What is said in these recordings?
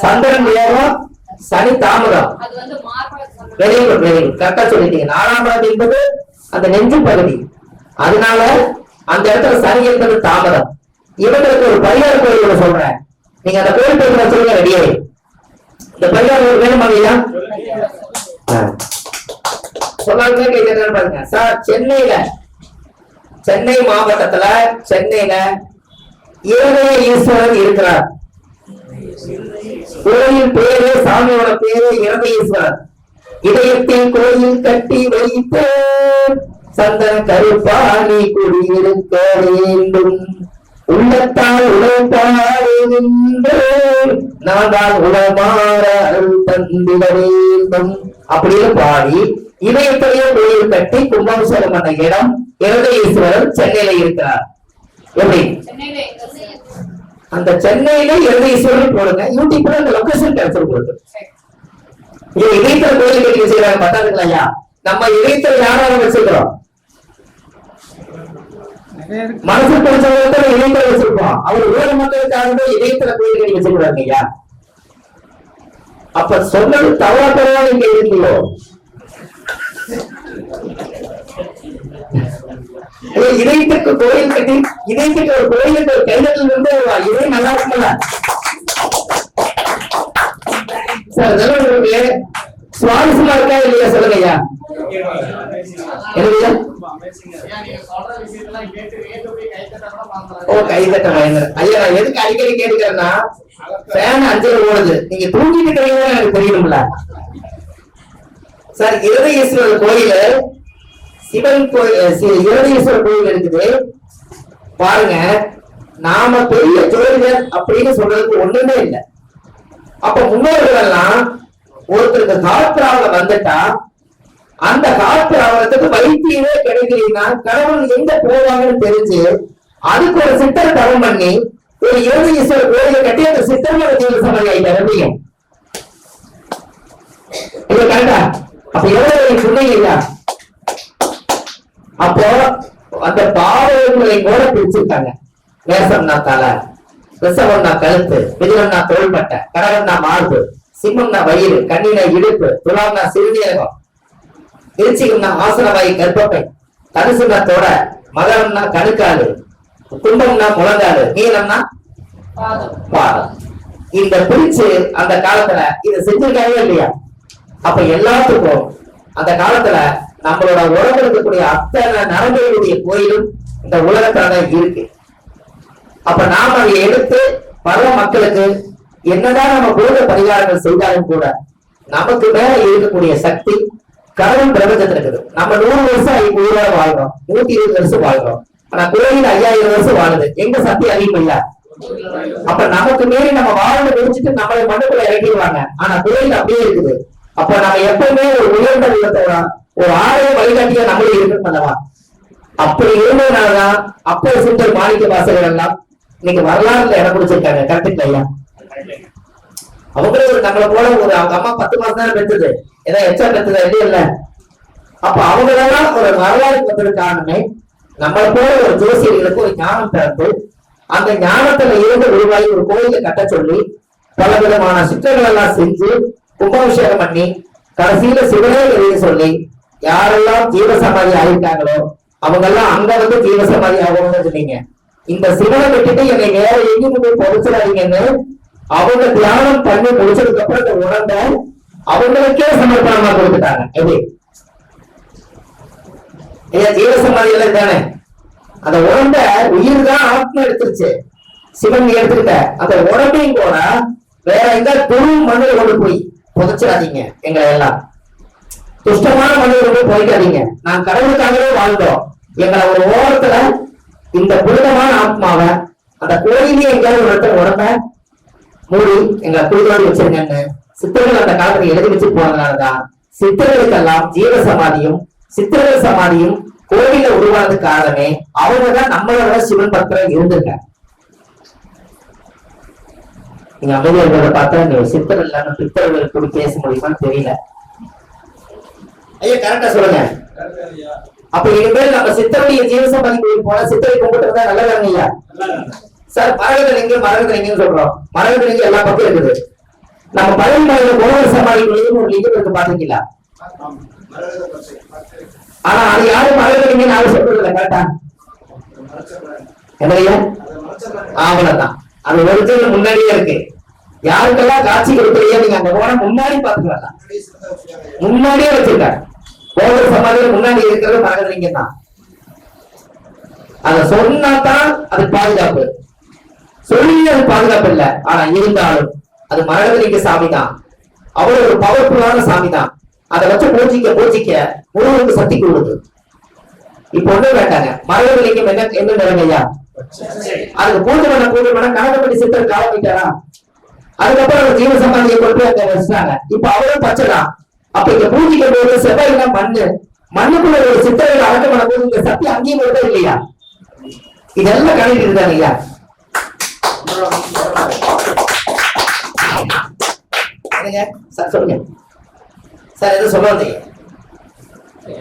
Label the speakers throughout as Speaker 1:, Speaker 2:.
Speaker 1: சந்திரன் வேகம், சனி தாமதம். Very good very good, கரெக்டா சொல்லிட்டீங்க. 4ஆம் பாவம் என்பது அந்த நெஞ்சு பகுதி, அதனால அந்த இடத்துல சனி என்பது தாமதம். இவங்களுக்கு ஒரு பரிகார கோயில் சொல்றேன், நீங்க அந்த கோயில் பேர் சொல்லுங்க. ரெடியே இந்த பரிகார கோயில் வேணுமா ஐயா? சொல்லாங்க பாருங்க சார். சென்னை மாவட்டத்துல சென்னையில இருதய ஈஸ்வரன் இருக்கிறார். கோயில் பேரு, சாமியோட பேரு இருதய ஈஸ்வரன். இதயத்தில் கோயில் கட்டி வைத்து சந்தன கருப்பாணி குடியிருக்க வேண்டும். உள்ளத்தால் உழைப்பாடு நான் உளமாற தந்திட வேண்டும் அப்படின்னு பாடி இதயத்திலேயே கோயில் கட்டி கும்பாபிஷேகம் பண்ண இடம் இருதயீஸ்வரர் சென்னையில இருக்கிறார். எப்படி அந்த சென்னையில இருதயீஸ்வரர் போடுங்க, யூடியூப்ல அந்த லொகேஷன் கிடைச்சிரு கொடுத்து. இதயத்துல கோயில் கட்டி வச்சுக்கிறாங்க பத்தாதுங்களா ஐயா? நம்ம இதயத்துல யாராவது வச்சுக்கிறோம், மனசு பிடிச்சவங்க இதயத்துல வச்சிருப்போம். அவர் ஊர மக்களுக்காக இதயத்துல கோயில் கட்டி வச்சிருக்காங்க ஐயா. அப்ப சொன்னது தவறா இங்க இருக்கீங்களோ? இதயத்துக்கு கோயில் கட்டி, இதயத்துக்கு ஒரு கோயிலுக்கு ஒரு கைதட்டல் இருந்து இதே நல்லா இருக்குல்ல சார்? உங்களுக்கு சுவாரஸ்யமா இருக்கா இல்லையா சொல்லுங்க ஐயா. ஓ கைதட்ட பயங்கர ஐயா. நான் எதுக்கு அடிக்கடி கேட்டுக்கிறேன்னா, ஃபேன் 5 ஓடுது, நீங்க தூங்கிட்டு இருக்கிறீங்கன்னு எனக்கு தெரியணும்ல சார். இருதயீஸ்வரர் கோயில சிவன் கோயில், இருதயீஸ்வரர் கோயில் இருக்குது பாருங்க. நாம பெரிய ஜோதிடர் அப்படின்னு சொல்றதுக்கு ஒண்ணுமே இல்லை. அப்ப முன்னோர்கள் எல்லாம் ஒருத்தருக்கு காற்றாவல வந்துட்டா அந்த காற்றாவலத்துக்கு வைத்தியமே கிடைக்கலன்னா கடவுள் எங்க போவாங்கன்னு தெரிஞ்சு அதுக்கு ஒரு சித்தர் தவம் பண்ணி ஒரு இருதயீஸ்வரர் கோயிலை கட்டி அந்த சித்தரோட ஜீவ சமாதி ஆயிட்டாரு. கரெக்டா? அப்ப எவ்வளவு சொன்னீங்க இல்ல? அப்போ அந்த பாவங்களை கூட பிரிச்சிருக்காங்க. மேசம்னா தலை, ரிஷபம்னா கழுத்து, மிதுனம்னா தோள்பட்டை, கடகம்னா மார்பு, சிம்மம்னா வயிறு, கண்ணினா இடுப்பு, துலாம்னா சிறுநீரகம், விருச்சிகம்னா ஆசனவாயு கர்ப்பப்பை, தனுசுனா தொடை, மகரம்னா கணுக்காலு, கும்பம்னா முழங்காலு, நீளம்னா பாதம். இந்த பிரிச்சு அந்த காலத்துல இதை செஞ்சிருக்காங்க இல்லையா? அப்ப எல்லாத்துக்கும் அந்த காலத்துல நம்மளோட உடம்புல இருக்கக்கூடிய அத்தனை நரம்புகளுடைய கோயிலும் இந்த உலகத்துல இருக்கு. அப்ப நாம அதை எடுத்து பல மக்களுக்கு என்னதான் நம்ம பூத பரிகாரங்கள் செய்தாலும் கூட நமக்கு மேல இருக்கக்கூடிய சக்தி கடவுள் பிரபஞ்சத்துல இருக்குது. நம்ம 100 வருஷம் உயிரோட வாழ்றோம், 120 வருஷம் வாழ்றோம். ஆனா கோயில் 5000 வருஷம் வாழுது. எங்க சக்தி அதிகம் இல்ல? அப்ப நமக்கு மீறி நம்ம வாழ்ந்து முடிச்சுட்டு நம்மளை மண்ணுக்குள்ள இறக்கிடுவாங்க. ஆனா கோயில் அப்படியே இருக்குது. அப்ப நம்ம எப்பவுமே ஒரு உயர்ந்த விதத்தோட ஒரு ஆலய வழிகாட்டியா நம்மளே இருக்கணும் அல்லவா? அப்படி இருந்ததுனாலதான் அப்போ சுந்தர் மாணிக்க வாசகர் எல்லாம் இன்னைக்கு வரலாறுல இடம் பிடிச்சிருக்காங்க. கரெக்ட் ஐயா? அவங்களே ஒரு நம்மளை போல ஒரு அவங்க அம்மா 10 மாசம் தானே பெற்றது, ஏதாவது எச்சா பெற்றதா இல்லையா இல்ல? அப்ப அவங்களெல்லாம் ஒரு வரலாறுக்கு வந்தது காரணமே நம்மளை போல ஒரு ஜோசியர்களுக்கு ஒரு ஞானம் பிறந்து அந்த ஞானத்துல இருந்து உருவாகி ஒரு கோயிலை கட்ட சொல்லி பல விதமான சிற்றங்கள் எல்லாம் செஞ்சு கும்பாபிஷேகம் பண்ணி கடைசியில சிவனே எழுதி சொல்லி யாரெல்லாம் ஜீவசமாதி ஆகிட்டாங்களோ அவங்க எல்லாம் அங்க வந்து ஜீவசமாதி ஆகணும்னு சொன்னீங்க. இந்த சிவனை விட்டுட்டு என்னை வேற எங்கேயும் போய் பொறிச்சிடாதீங்கன்னு அவங்க தியானம் பண்ணி முடிச்சதுக்கு அப்புறம் இந்த உடம்ப அவங்களுக்கே சமர்ப்பணமா கொடுத்துட்டாங்க. எப்படி ஐயா? ஜீவசமாதி எல்லாம் தானே அந்த உடம்ப உயிர் தான் ஆத்மா எடுத்துருச்சு. சிவன் எடுத்துக்கிட்ட அந்த உடம்பையும் கூட வேற எங்க துரு மண்ணில் கொண்டு போய் புதைச்சிடாதீங்க. எங்களை எல்லாம் துஷ்டமான மனிதர்கள் போய் புதைக்காதீங்க. நான் கடவுளுக்காகவே வாழ்ந்தோம். எங்களை ஒரு ஓரத்துல இந்த புனிதமான ஆத்மாவை அந்த கோயிலே எங்கேயாவது ஒரு இடத்துல உடம்ப மூடி எங்களை குளிரோடு வச்சிருங்கன்னு சித்தர்கள் அந்த காலத்துல எழுதி வச்சு போனதுனாலதான் சித்தர்களுக்கெல்லாம் ஜீவ சமாதியும் சித்தர்கள் சமாதியும் கோவில உருவானதுக்கு காரணமே அவங்கதான் நம்மளோட சிவன் பக்தர் இருந்திருக்காங்க. நீங்க அமைதியை பார்த்தா நீங்க சித்தர் இல்லாம பித்தர்கள் கூட பேச முடியுமான்னு தெரியல. ஐயா கரெக்டா சொல்லுங்க. அப்ப இனிமேல் நம்ம சித்தருடைய ஜீவசமாதி கோயில் போனா சித்தரை கும்பிட்டு நல்லதாங்க ஐயா? சார் மரகதலிங்கம் சொல்றோம். மரகதலிங்கம் எல்லா பக்கம் இருக்குது. நம்ம பழனி மலையில கோவர் சமாதி ஒரு லிங்கம் இருக்கு, பாத்தீங்களா? ஆனா அது யாரும் மரகதலிங்கம் யாரும் சொல்றது இல்லை. கரெக்டா? என்னையா? அவ்வளவுதான். அது ஒரிஜினல் முன்னாடியே இருக்கு. யாருக்கெல்லாம் காட்சி கொடுக்கலையே நீங்க அங்க போனா முன்னாடி பாத்துக்கலாம். முன்னாடியே வச்சிருக்காங்க. கோவர் சமாதியில முன்னாடி இருக்கிறது மரகதலிங்கம் தான். அத சொன்னாதான் அது பாதுகாப்பு. சொல்லி அது பாதுகாப்பு இல்லை. ஆனா இருந்தாலும் அது மரகதலிங்க சாமி தான். அவ்வளவு ஒரு பவர்ஃபுல்லான சாமி தான். அதை வச்சு பூஜிக்க முருகனுக்கு சக்தி கொடுக்குது. இப்ப ஒண்ணு வேண்டாங்க, மரகதலிங்கம் என்ன நிலைமையா? அதுக்கு பூஜை பண்ண கணக்கப்படி சித்தர் காலமிட்டாரா? அதுக்கப்புறம் அந்த ஜீவ சமாதியை கொண்டு அங்க வச்சுட்டாங்க. இப்ப அவரும் பச்சைதான். அப்ப இங்க பூஜிக்க போது செவ்வாய்னா மண்ணுக்குள்ள ஒரு சித்தர்கள் அடக்கம் பண்ண போது இந்த சக்தி அங்கேயும் வருதா இல்லையா? இதெல்லாம் கணக்கு இருக்குதாங்க ஐயா. சார் சொல்லுங்க சார், எதுவும் சொல்ல வந்தீங்க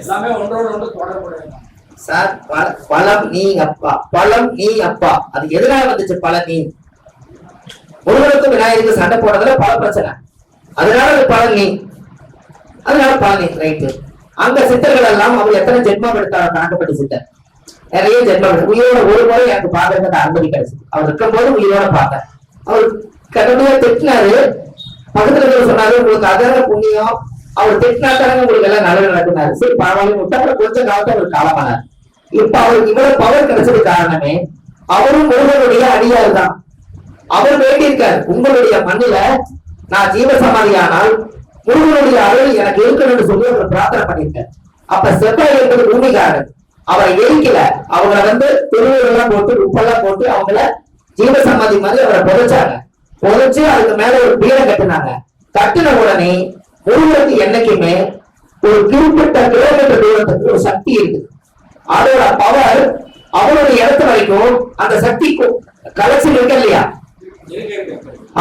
Speaker 2: எல்லாமே ஒன்றோடு ஒன்று தொடர்புடையது
Speaker 1: சார். பழம் நீ அப்பா, பழம் நீ அப்பா, அது எதிராக வந்துச்சு. பழம் நீ முருகனுக்கும் விநாயகருக்கு சண்டை போடுறதுல பல பிரச்சனை. அதனால அது பழனி, அதனால பழனி ரைட்டு. அங்க சித்தர்கள் எல்லாம் அவர் எத்தனை ஜென்மம் எடுத்தாலும் கணக்கப்பட்ட சித்தர் நிறைய ஜென்மம். உயிரோட ஒரு முறை எனக்கு பார்க்கறதுக்கு அனுமதி கிடைச்சது. அவர் இருக்கும் போது உயிரோட பார்த்தேன். அவர் கடுமையா திட்டினாரு. பக்கத்துல இருக்கிற சொன்னாரு, உங்களுக்கு அதான புண்ணியம், அவர் திட்டினாத்தாங்க உங்களுக்கு எல்லாம் நல்லது நடக்குனாரு. சரி பரவாயில்ல விட்டா. கொஞ்சம் காலத்தை அவர் காலமானார். இப்ப அவருக்கு இவ்வளவு பவர் கிடைச்சது காரணமே அவரும் முருகனுடைய அடியார் தான். அவர் வேண்டியிருக்காரு, உங்களுடைய மண்ணில நான் ஜீவ சமாதியானால் முருகனுடைய அருள் எனக்கு இருக்கணும்னு சொல்லி அவர் பிரார்த்தனை பண்ணியிருக்காரு. அப்ப செவ்வாய் என்பது பூமிகாரன். அவரை எரிக்கல, அவங்களை திருவள்ளுவெல்லாம் போட்டு உப்பெல்லாம் போட்டு அவங்கள ஜீவ சமாதி மாதிரி அவரை புதைச்சாங்க. புதைச்சு அதுக்கு மேல ஒரு பீடம் கட்டினாங்க. கட்டின உடனே முருகனுக்கு என்னைக்குமே ஒரு குறிப்பிட்ட கிலோமீட்டர் தூரத்துக்கு ஒரு சக்தி இருக்கு. அதோட பவர் அவருடைய இடத்து வரைக்கும் அந்த சக்தி கலெக்ஷன் இருக்கு இல்லையா?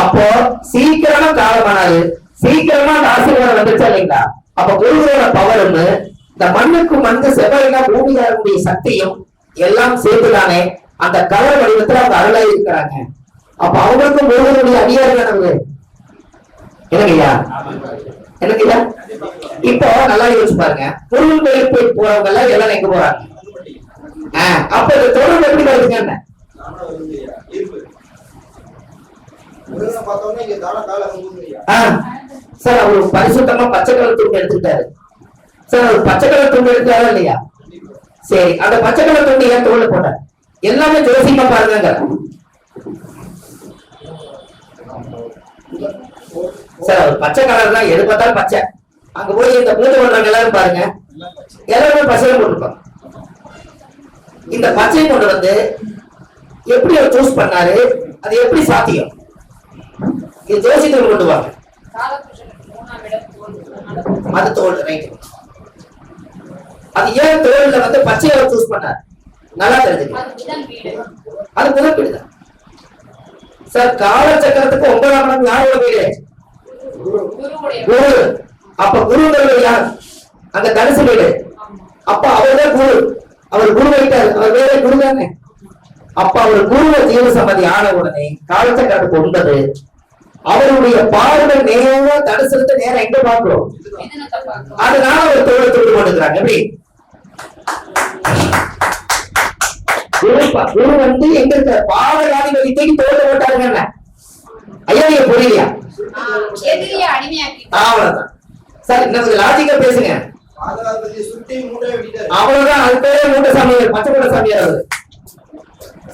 Speaker 1: அப்போ சீக்கிரமா காலமானாரு, சீக்கிரமா அந்த ஆசீர்வாதம் வந்துச்சா இல்லைங்களா? அப்ப முருகனோட பவர் இந்த மண்ணுக்கு மண்ணு செவ்வாய்னா பூமியாருடைய சக்தியும் எல்லாம் சேர்த்துதானே அந்த கலர் வடிவத்துல அவங்க அருளாய் இருக்கிறாங்க. அப்ப அவங்களுக்கும் முருகனுடைய அடியார்கள் என்னங்கய்யா, என்னங்கய்யா? இப்போ நல்லா யோசிச்சு பாருங்க, முருகன் கோயிலுக்கு போய் போறவங்க எல்லாம் எல்லாம் எங்க போறாங்க? அப்ப இந்த தொடர்பு எப்படி வருதுங்க? என்ன சார் அவரு பரிசுத்தமா பச்சை கலர் துண்டு எடுத்துக்கிட்டாரு. சார் அவர் பச்சை கலர் துண்டு எடுத்தாரா இல்லையா? சரி, அந்த பச்சை கலர் துண்டு ஏன் தோல்ல போட்டார்? எல்லாமே ஜோசியமா பாருங்க சார். அவர் பச்சை கலர் தான், எது பார்த்தாலும் பச்சை. அங்க போய் இந்த பூஜை பண்றவங்க எல்லாரும் பாருங்க, எல்லாருமே பச்சையை போட்டுருப்பாங்க. இந்த பச்சையை கொண்டு எப்படி அவர் சூஸ் பண்ணாரு? அது எப்படி சாத்தியம்? இது ஜோசியத்தில் கொண்டு வாங்க. அது தோல் ரைட். அது ஏன் தோல்ல பச்சையை அவர் சூஸ் பண்ணார்? நல்லா தெரிஞ்சுக்க. அது முதல் வீடு தான் சார். காலச்சக்கரத்துக்கு 9ஆம் இடம் யாரோட வீடு? குரு. அப்ப குருங்கிறது யார்? அங்க தனுசு வீடு. அப்ப அவர்தான் குரு. அவர் குரு வைத்தார், அவர் வேற குரு தானே. அப்ப அவர் குருவ ஜீவ சமாதி ஆன உடனே காலச்சக்கரத்துக்கு 9. அவருடைய பார்வை நேரா தனுசு நேரம் எங்க பாக்குறோம்? அதனால அவர் தோலை தொட்டு கொண்டுக்கிறாங்க. எப்படி குரு எங்க இருக்க பாவகாதிபதி தூக்கி தோலை போட்டாருங்க. ஐயா நீங்க புரியலையா? அவ்வளவுதான் சார். இன்னும் லாஜிக்கா பேசுங்க. அவ்வளவுதான். அது பேரே மூட்டை சாமியார், பச்சை மூட்டை சாமியார் அவரு.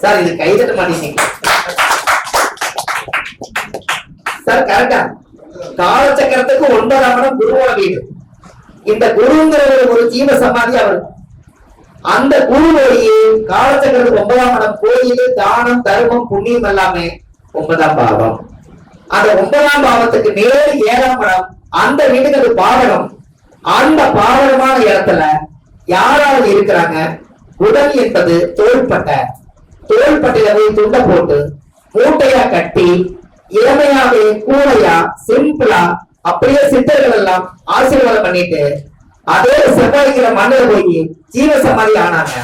Speaker 1: சார் இது கைதட்ட மாட்டீங்க சார். கரெக்டா? காலச்சக்கரத்துக்கு 9ஆம் இடம் குருவோட வீடு. இந்த குருங்கிற ஒரு ஜீவ சமாதி அவர். அந்த குரு வழியே காலச்சக்கரத்துக்கு 9ஆம் இடம் கோயில், தானம், தர்மம், புண்ணியம் எல்லாமே 9ஆம் பாவம். அந்த 9ஆம் பாவத்துக்கு நேர் 7ஆம் இடம், அந்த வீட்டுக்கு அது பாவகம். அந்த பாவகமான இடத்துல யாராவது இருக்கிறாங்க? புதன் என்பது தோள்பட்டை. தோள்பட்டையில போய் துண்டை போட்டு மூட்டையா கட்டி இளமையாவே கூடையா சிம்பிளா அப்படியே சித்தர்கள் எல்லாம் ஆசீர்வாதம் பண்ணிட்டு அதே செவ்வாய்க்கிற மண்ணில் போய் ஜீவ சமாதி ஆனாங்க.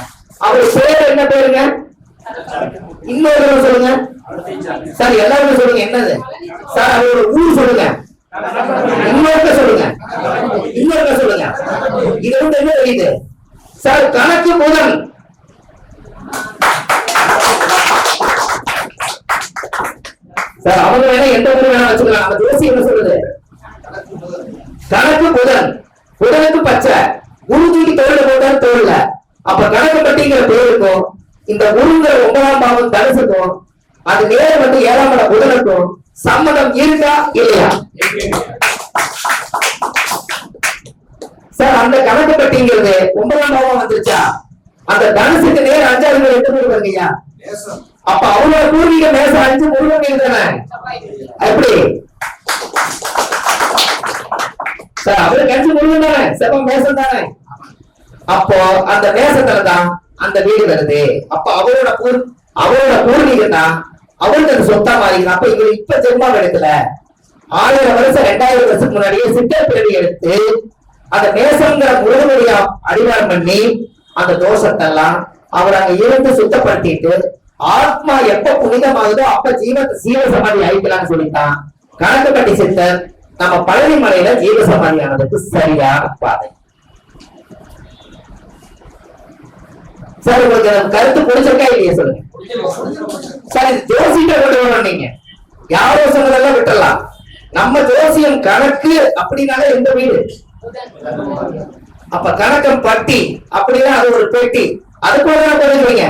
Speaker 1: அவர் பேர் என்ன பேருங்க? இன்னொரு தடவை சொல்லுங்க சார். எல்லாருமே சொல்லுங்க என்னது சார்? அது ஒரு ஊர் சொல்லுங்க. இன்னொருக்க சொல்லுங்க. இன்னொருக்க சொல்லுங்க. இது வந்து என்ன தெரியுது சார்? கணக்கு முதல். சார் அவங்க வேணா எந்த ஊர் வேணா வச்சுக்கலாம். நம்ம ஜோசி என்ன சொல்லுது? கணக்கு புதன். புதனுக்கு பச்சை. உறுதிக்கு தோல்ல போட்டாலும் தோல்ல. அப்ப கணக்கு பட்டிங்கிற பேருக்கும் இந்த குருங்கிற 9ஆம் பாவம் தனுசுக்கும் அது நேரம் வந்து 7ஆம் இடம் புதனுக்கும் சம்மதம் இருக்கா இல்லையா சார்? அந்த கணக்கு பட்டிங்கிறது 9ஆம் பாவம் வந்துருச்சா? அந்த தனுசுக்கு நேரம் 5ஆவது வீடு எட்டு பேர் வருங்கய்யா. அப்ப அவங்களோட பூர்வீக மேசம் 5 முருகன் வீடு தானே? எப்படி சார்? அவருக்கு 5 முருகன் தானே? செவ்வம் மேசம் தானே? அப்போ அந்த மேசத்துலதான் அந்த வீடு வருது. அப்ப அவரோட பூர்வீகம் தான் அவருக்கு அது சொத்தா மாறிக்கணும். அப்ப இவரு இப்ப ஜென்மம் எடுக்கல, 1000 வருஷம் 2000 வருஷத்துக்கு முன்னாடியே சித்தர் பிறவி எடுத்து அந்த மேசங்கிற முருகனுடைய அடிவாரம் பண்ணி அந்த தோஷத்தை எல்லாம் அவர் அங்க இருந்து சுத்தப்படுத்திட்டு ஆத்மா எப்ப புனிதமாகுதோ அப்ப ஜீவ சமாதி ஆயிக்கலாம்னு சொல்லிட்டான் கணக்குப்பட்டி சித்தர். நம்ம பழனி மலையில ஜீவ சமாதி ஆனதுக்கு சரியான பாதை. சார் உங்களுக்கு கருத்து புடிச்சிருக்கா இல்லையா சொல்லுங்க சார்? இது ஜோசிட்ட கொண்டு வரணும். நீங்க யாரோ சொன்னதெல்லாம் விட்டுறலாம். நம்ம ஜோசியம் கணக்கு அப்படின்னாலே எந்த வீடு? அப்ப கணக்கம் பட்டி அப்படின்னா அது ஒரு பெட்டி. அதுக்குள்ள தெரிஞ்சுவீங்க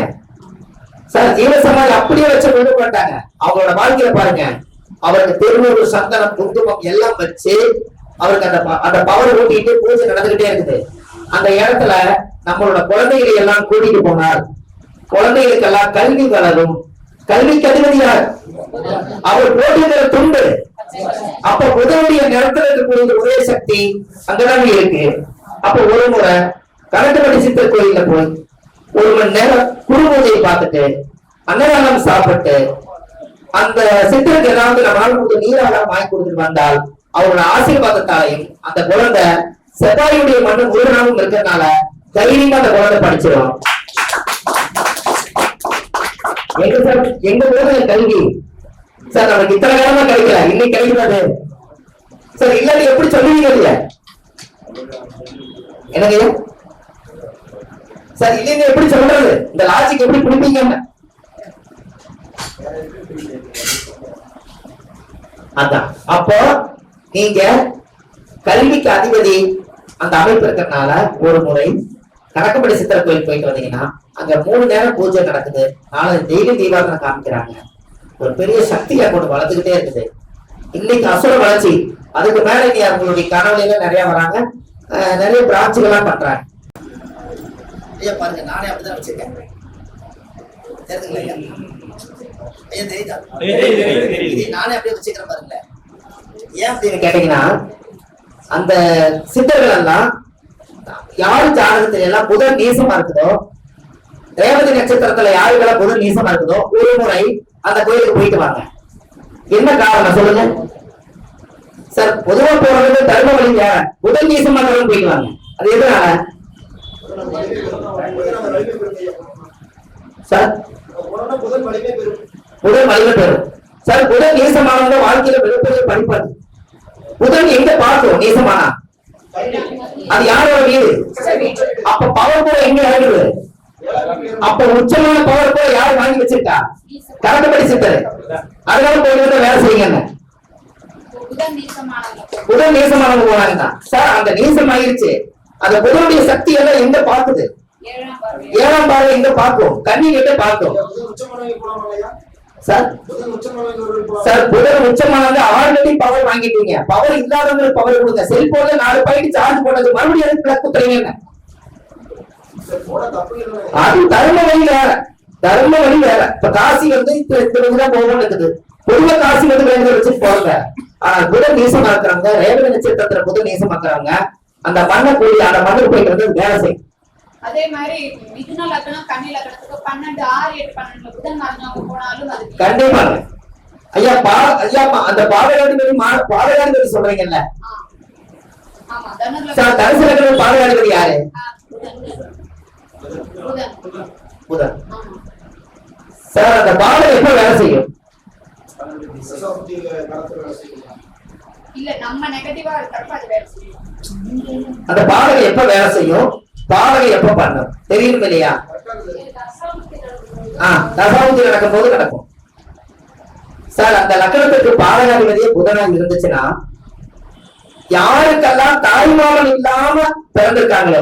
Speaker 1: சார். ஜீவசமாதி அப்படியே வச்சு கொண்டு போட்டாங்க. அவங்களோட வாழ்க்கையில பாருங்க, அவருக்கு திருநூறு சந்தனம் குங்குமம் எல்லாம் வச்சு அவருக்கு அந்த பவர் ஊட்டிட்டு பூஜை நடந்துகிட்டே இருக்குது. அந்த இடத்துல நம்மளோட குழந்தைகளை எல்லாம் கூட்டிட்டு போனார். குழந்தைகளுக்கெல்லாம் கல்வி வளரும். கல்விக்கு அதிபதி யார்? அவர் போட்டிருக்கிற துண்டு. அப்ப புதனுடைய நிறத்துல இருக்கக்கூடிய ஒரே சக்தி அங்கதான் இருக்கு. அப்ப ஒரு முறை கணக்குப்பட்டி சித்தர் கோயில்ல போய் 1 மணி நேரம் குரு பூஜையை பார்த்துட்டு அன்னதானம் சாப்பிட்டு அந்த சித்தருக்கு ஏதாவது நம்மளால நீராக வாங்கி கொடுத்துட்டு வந்தால் அவரோட ஆசீர்வாதத்தாலையும் அந்த குழந்தை செவ்வாயுடைய மண்ணு முருகனாகவும் இருக்கிறதுனால தைரியமா அந்த குழந்தை படிச்சிடும். எங்க ஊர்ல கல்வி சார் நமக்கு இத்தனை காலமா கிடைக்கல, இன்னைக்கு கிடைக்கிறது சார். இல்லாட்டி எப்படி சொல்லுவீங்க இல்ல எனக்கு சார்? இல்லைங்க எப்படி சொல்றது? இந்த லாஜிக் எப்படி பிடிப்பீங்க? அதான் அப்போ நீங்க கல்விக்கு அதிபதி அந்த அமைப்பு இருக்கிறதுனால ஒரு முறை கணக்குப்படி சித்தர் கோயில் போயிட்டு வந்தீங்கன்னா அங்க 3 நேரம் பூஜை நடக்குது. டெய்லி தீபாவளி காமிக்கிறாங்க. ஒரு பெரிய சக்தியா கொண்டு வளர்த்துக்கிட்டே இருக்குது. இன்னைக்கு அசுர வளர்ச்சி. அதுக்கு மேல நீ அவங்களுடைய கனவுல நிறைய வராங்க. நிறைய பிரான்ச்சுகள்லாம் பண்றாங்க. ஐயா பாருங்க, நானே அப்படிதான் வச்சிருக்கேன். நானே அப்படியே வச்சுக்கிறேன் பாருங்க. ஏன் அப்படின்னு கேட்டீங்கன்னா அந்த சித்தர்கள் எல்லாம் யாரு ஜாதகத்துல எல்லாம் புதன் நீசமா இருக்குதோ, ரேவதி நட்சத்திரத்துல யாருக்கெல்லாம் புதன் நீசமா இருக்குதோ ஒரு முறை அந்த கோயிலுக்கு போயிட்டு வாங்க. என்ன காரணம் சொல்லுங்க சார்? பொதுவா போறது தர்ம வழி வேற, புதன் நீசமா போயிட்டு வாங்க. அது எதனால சார்? புதன் வலிமை பெறும் சார். புதன் நீசமானவங்க வாழ்க்கையில மிகப்பெரிய படிப்பாரு. புதன் எங்க பார்க்கும் நீசமானா? அது யாரோட வீடு? அப்ப பவர் கூட எங்க இறங்குது? அப்ப உச்சமான பவர் கூட யாரு வாங்கி வச்சிருக்கா? கணக்குப்படி சித்தர். அதனால போய் வேலை செய்யுங்க. புதன் நீசமானவங்க போனாங்க சார். அந்த நீசம் ஆயிருச்சு. அந்த புதனுடைய சக்தி எல்லாம் எங்க பாக்குது? 7ஆம் பார்வை எங்க பார்க்கும்? கண்ணி கிட்ட பார்க்கும் சார். சார் புதன் உச்சமானது ஆல்ரெடி பவர் வாங்கிட்டீங்க. பவர் இல்லாதவங்களுக்கு பவர் கொடுங்க. செல்போன்ல 4 பாயிண்ட் சார்ஜ் போட்டது மறுபடியும் எதுக்கு பிளக் குத்துறீங்க? அது தர்ம வழி வேற, தர்ம வழி வேற. இப்ப காசி வந்து தான் போகணும் இருக்குது. பொதுவா காசி வந்து வேண்டிய வச்சுட்டு போறாங்க. ஆனா புதன் நீசமா இருக்கிறவங்க, ரேவதி நட்சத்திரத்துல புதன் நீசமாக்குறவங்க அந்த மண்ணை கூடி அந்த மண்ணுக்கு போயிட்டு வந்து வேலை செய்யும்.
Speaker 3: அதே மாதிரி மிதுன லக்னம் கன்னி லக்னத்துக்கு 12 6 8 12 புதன் லக்னம் போனாலும் அது
Speaker 1: கண்டிப்பாங்க. ஐயா அந்த பாதகாதிபதி சொல்றீங்கல்ல?
Speaker 3: ஆமா. தனுர்
Speaker 1: சார் தனுசு லக்னம் பாதகாதிபதி யாரு?
Speaker 3: புதன்.
Speaker 1: புதன். சார் அந்த பாடகம் எப்ப வேலை செய்யும்?
Speaker 3: இல்ல நம்ம நெகட்டிவா இருக்கிறப்ப அது வேலை செய்யும்.
Speaker 1: அந்த பாடகம் எப்ப வேலை செய்யும்? பாடகம் எப்ப பண்ணும் தெரியும் இல்லையா? தசாபுத்தி நடக்கும் போது நடக்கும். சார் அந்த லக்னத்துக்கு பாடகாதிபதியே புதனாக இருந்துச்சுன்னா யாருக்கெல்லாம் தாய்மாமன் இல்லாம பிறந்திருக்காங்களோ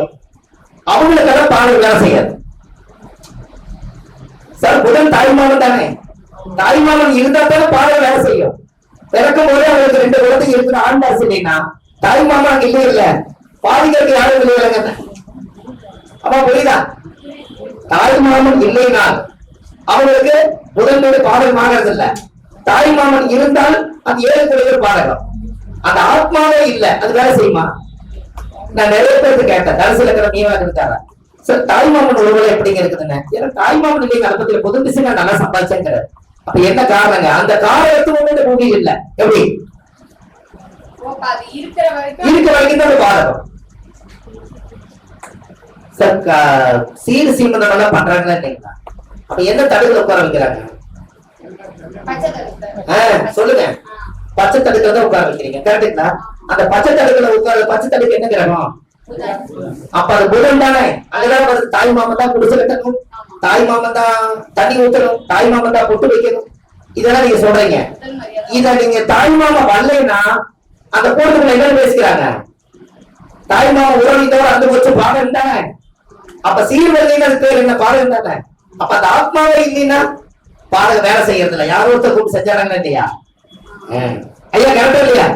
Speaker 1: அவங்களுக்கெல்லாம் பாடகம் வேலை செய்யாது. சார் புதன் தாய்மாமன் தானே, தாய்மாமன் இருந்தா தானே பாடகம் வேலை செய்யும். பிறக்கும் போதே அவங்களுக்கு 2 குழந்தை இருக்கிற ஆண்டாசு இல்லைன்னா தாய்மாமன் அங்க இல்லை இல்ல பாதிக்கிறதுக்கு யாரும் இல்லைங்க. அப்ப புரியுதா? தாய்மாமன் இல்லைன்னா அவங்களுக்கு புதன் மீது பாடகம் ஆகிறது இல்ல. தாய்மாமன் இருந்தால் அது 7 குழந்தைகள் பாடகம். அந்த ஆத்மாவே இல்ல, அது வேலை செய்யுமா? நான் நிறைய பேருக்கு கேட்டேன், தரிசு இருக்கிற மீவாக இருக்காங்க சார் தாய்மாமன் உறவுல எப்படிங்க இருக்குதுன்னு. ஏன்னா தாய்மாமன் இல்லைங்க அதை பத்தி புதன் திசை நான் நல்லா சம்பாதிச்சேங்கிறாரு. அப்ப என்ன காரணங்க? அந்த காரணத்துக்கு இந்த பூமி இல்ல. எப்படி இருக்கிற வரைக்கும் தான் பாடகம். சார் சீர் சீமந்தம் எல்லாம் பண்றாங்களா இல்லைங்களா? அப்ப என்ன தடுக்கல உட்கார வைக்கிறாங்க? சொல்லுங்க. பச்சை தடுக்கல தான் உட்கார வைக்கிறீங்க, கரெக்டுங்களா? அந்த பச்சை தடுக்கல உட்கார, பச்சை தடுக்கு என்ன கிரகம்? அப்ப அது புதன் தானே. அங்கதான் வருது தாய் மாமன் தான் குடிசை கட்டணும், தாய் மாமன் தான் தண்ணி ஊற்றணும், தாய் மாமன் தான் பொட்டு வைக்கணும். இதெல்லாம் நீங்க சொல்றீங்க. இத நீங்க தாய் மாமா வரலைன்னா அந்த கூட்டத்துல என்ன பேசுகிறாங்க? தாய் மாமா உறவு தவிர அந்த வச்சு பாடம் தானே. அப்ப சீர்வரிசைன்னு அது பேர் என்ன? பாடகம் தானே. அப்ப அந்த ஆத்மாவே இல்லைன்னா பாடகம் வேலை செய்யறது இல்ல. யாரோ ஒருத்தர் கூப்பிட்டு செஞ்சாங்க இல்லையா? ஐயா கரெக்டா இல்லையா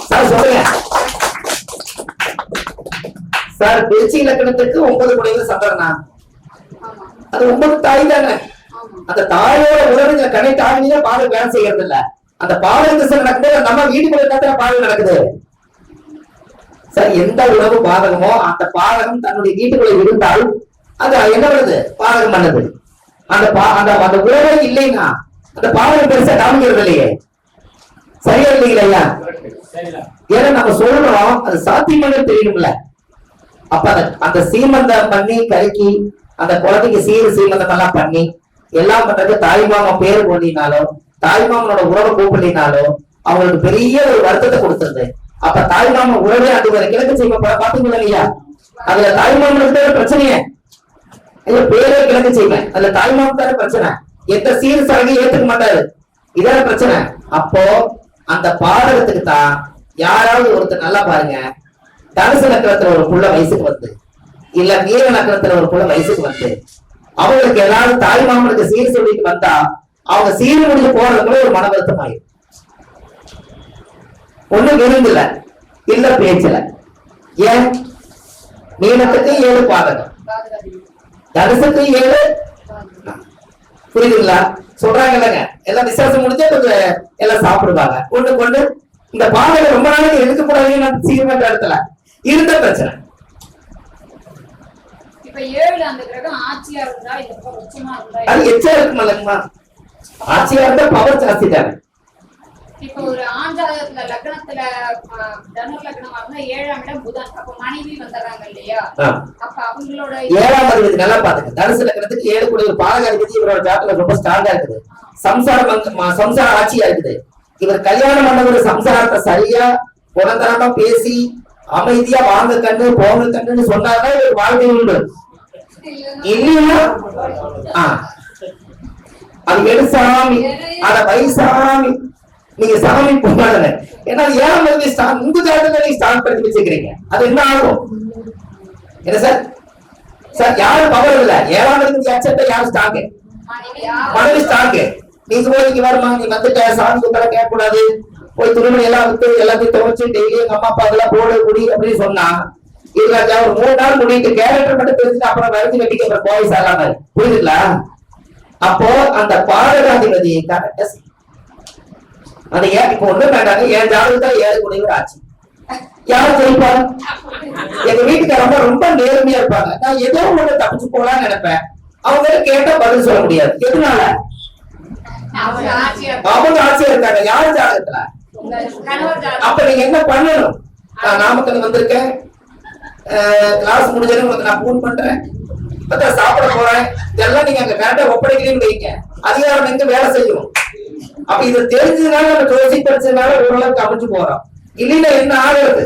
Speaker 1: சார்? சொல்லுங்க சார். திருச்சி இலக்கணத்துக்கு 9 குடைகள் சந்திரனா, அது 9 தாய் தானே. அந்த தாயோட உறவுங்க கனெக்ட் ஆகினா பாடகம் வேலை செய்யறது இல்ல. அந்த பாடக திசை நடக்கும்போது நம்ம வீட்டுக்குள்ள தான் பாடகம் நடக்குது சார். எந்த உணவு பாதகமோ அந்த பாதகம் தன்னுடைய வீட்டுக்குள்ள இருந்தால் அது என்ன பண்ணுது? பாதகம் பண்ணுது. அந்த உறவே இல்லைன்னா அந்த பாதகம் பெருசா காமிக்கிறது இல்லையே. சரியா இல்லைங்களா ஐயா? ஏன்னா நம்ம சொல்றோம் அது சாத்தியமாக தெரியணும்ல. அப்ப அந்த சீமந்தம் பண்ணி கருக்கி அந்த குழந்தைக்கு சீமந்தம் எல்லாம் பண்ணி எல்லாம் பண்றது தாய்மாமன் பேரு கொண்டினாலும் தாய்மாமனோட உறவை கூப்பிடலினாலும் அவங்களுக்கு பெரிய ஒரு வருத்தத்தை கொடுத்துருது. அப்ப தாய்மாமன் உறவே அது ஒரு கிழக்கு சீமை பாத்தீங்களா இல்லையா? அதுல தாய்மாமனுக்கு தான் பிரச்சனையே. ஐயோ பேரே கிழக்கு சீமை, அதுல தாய்மாமன் தானே பிரச்சனை. எந்த சீர் சரகை ஏத்துக்க மாட்டாரு, இதான பிரச்சனை. அப்போ அந்த பாடகத்துக்கு தான் யாராவது ஒருத்தர் நல்லா பாருங்க, தனுசு நக்கரத்துல ஒரு புள்ள வயசுக்கு வந்து இல்ல மீன நக்கரத்துல ஒரு புள்ள வயசுக்கு வந்து அவங்களுக்கு ஏதாவது தாய் மாமனுக்கு சீர் சொல்லிட்டு வந்தா அவங்க சீர் முடிஞ்சு போறதுக்குள்ள ஒரு மன வருத்தம் ஆயிடும். ஒண்ணு விருந்துல இல்ல பேச்சுல. ஏன்? மீனத்துக்கு 7 பாதகம், தனுசுக்கு 7. புரியுதுங்களா? சொல்றாங்க இல்லைங்க, எல்லாம் விசேஷம் முடிஞ்சா கொஞ்சம் எல்லாம் சாப்பிடுவாங்க. ஒண்ணு இந்த பாதகம் ரொம்ப நாளைக்கு எடுக்கக்கூடாதுன்னு சீக்கிரமா இடத்துல இருந்த பிரச்சனை. அது எச்சா இருக்குமா? ஆட்சியா இருந்தா பவர் ஜாஸ்தி தானே.
Speaker 3: இப்ப ஒரு ஆண் ஜாதகத்துல லக்னத்துல தனு லக்னமா இருந்தா 7ஆம் இடம் புதன், அப்ப மனைவி வந்துறாங்க இல்லையா? அப்ப அவங்களோட
Speaker 1: 7ஆம் அதிபதி நல்லா பாத்துங்க. தனுசு லக்னத்துக்கு 7 கூடிய ஒரு பாதகாதிபதி இவரோட ஜாதகத்துல ரொம்ப ஸ்ட்ராங்கா இருக்குது. சம்சார ஆட்சியா இருக்குது. இவர் கல்யாணம் பண்ண சம்சாரத்தை சரியா குணந்தரமா பேசி அமைதியா வாங்க கண்ணு போங்க கண்ணுன்னு சொன்னாதான் இவர் வாழ்க்கை உண்டு. இல்லையா? அது எடுசாமி அத வயசாமி நீங்க சாமி போகாத. ஏன்னா 7ஆம் அதிபதி உங்க ஜாதகத்துல நீங்க ஸ்டார்ட் பண்ணி வச்சுக்கிறீங்க, அது என்ன ஆகும்? என்ன சார்? சார் யாரு பவர் இல்ல? 7ஆம் அதிபதி யாரு ஸ்டாங்க? மனைவி ஸ்டாங்க. நீங்க போய் இங்க வருமா, நீ வந்துட்ட சாமி குத்தர கேட்க கூடாது, போய் துணிமணி எல்லாம் விட்டு எல்லாத்தையும் துவைச்சு டெய்லி எங்க அம்மா அப்பா அதெல்லாம் போட குடி அப்படின்னு சொன்னா இல்ல ஒரு 3 நாள் முடிட்டு கேரக்டர் மட்டும் தெரிஞ்சுட்டு அப்புறம் வரைக்கும் கட்டிக்க போய் சாராம. புரியுதுங்களா? அப்போ அந்த பாதகாதிபதி அந்த இப்ப ஒண்ணு வேண்டாங்க. என் ஜாதகத்தான் 7 கூடிய ஆச்சு. யாரும் ஜெயிப்பாரு? எங்க வீட்டுக்காரங்க ரொம்ப நேர்மையா இருப்பாங்க. நான் ஏதோ ஒண்ணு தப்பிச்சு போலான்னு நினைப்பேன். அவங்க கேட்டா பதில் சொல்ல முடியாது. எதனால? அவங்க ஆட்சியா இருக்காங்க. யாரு ஜாதகத்துல? அப்ப நீங்க என்ன பண்ணணும்? நான் நாமக்கல் வந்திருக்கேன், கிளாஸ் முடிஞ்சது உங்களுக்கு நான் போன் பண்றேன், இப்பதான் சாப்பிட போறேன், இதெல்லாம் நீங்க அங்க கரெக்டா ஒப்படைக்கிறீங்கன்னு வைங்க, அதிகாரம் எங்க வேலை செய்யும். அப்ப இது தெரிஞ்சதுனால நம்ம ஜோசி படிச்சதுனால ஓரளவுக்கு அமைச்சு போறோம், இல்லைன்னா என்ன ஆகுறது?